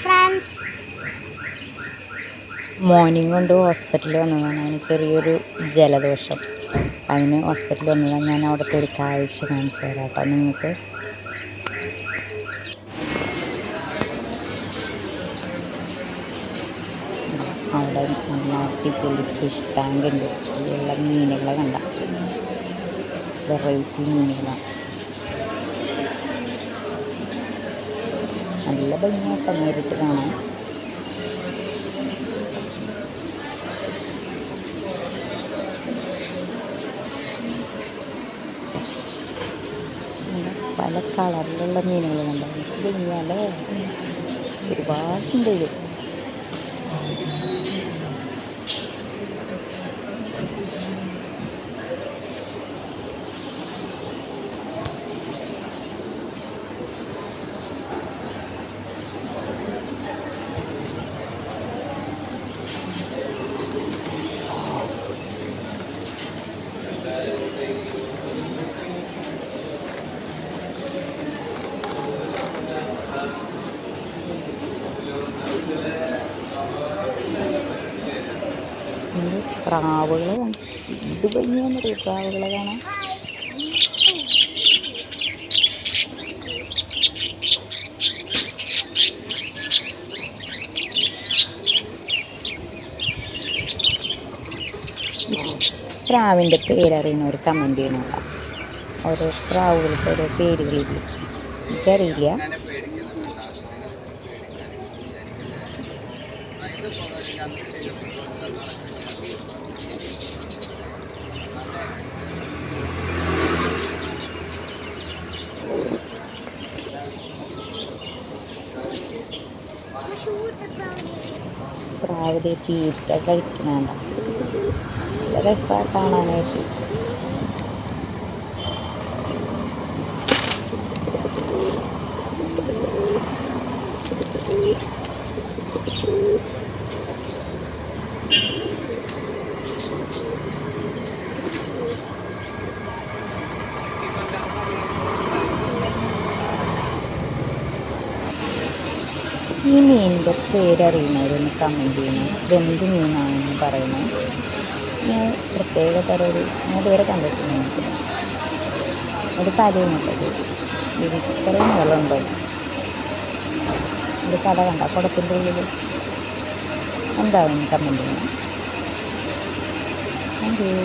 Friends morning കൊണ്ട് ഹോസ്പിറ്റലിൽ വന്നതാണ്. അതിന് ചെറിയൊരു ജലദോഷം. അതിന് ഹോസ്പിറ്റലിൽ വന്നതാണ്. ഞാൻ അവിടുത്തെ ഒരു കാഴ്ച കാണിച്ചു തരാം കേട്ടോ നിങ്ങൾക്ക്. അവിടെ നല്ല അടിപൊളി ഫിഷ് ടാങ്ക് ഉണ്ട്. അതിലുള്ള മീനുകളെ കണ്ട വെറൈറ്റി മീനുകളാണ്. നല്ല ഭംഗിയായിട്ട് നേരിട്ട് കാണാം. പല കളറിലുള്ള മീനുകളുണ്ടാവും. ഭംഗിയല്ലേ, ഒരുപാടുണ്ട്. പ്രാവുകൾ ഇത് ഭംഗിയാന്നറിയോ, പ്രാവുകളെ കാണാൻ. പ്രാവിൻ്റെ പേരറിയുന്നവർ കമൻറ്റ് ചെയ്യണമല്ല. ഓരോ പ്രാവുകൾക്ക് ഓരോ പേരുകളില്ല, എനിക്കറിയില്ല. പ്രാവ് തീറ്റ കഴിക്കണണ്ട, നല്ല രസമാണ് കാണാനായിട്ട്. ഈ മീനിൻ്റെ പേരറിയുന്നവരൊന്ന് കമൻറ്റ് ചെയ്യണം. ഇതെന്ത് മീനാണെന്ന് പറയുന്നത്. ഞാൻ പ്രത്യേക തരം ഞാൻ ഇതുവരെ കണ്ടിട്ടുണ്ട്. ഒരു തലയുണ്ടത്, ഇത്രയും വെള്ളമുണ്ടോ. ഒരു തല കണ്ട കുടത്തിൻ്റെ ഉള്ളിൽ. എന്താവും കമൻറ്റ് ചെയ്യണം. Thank you.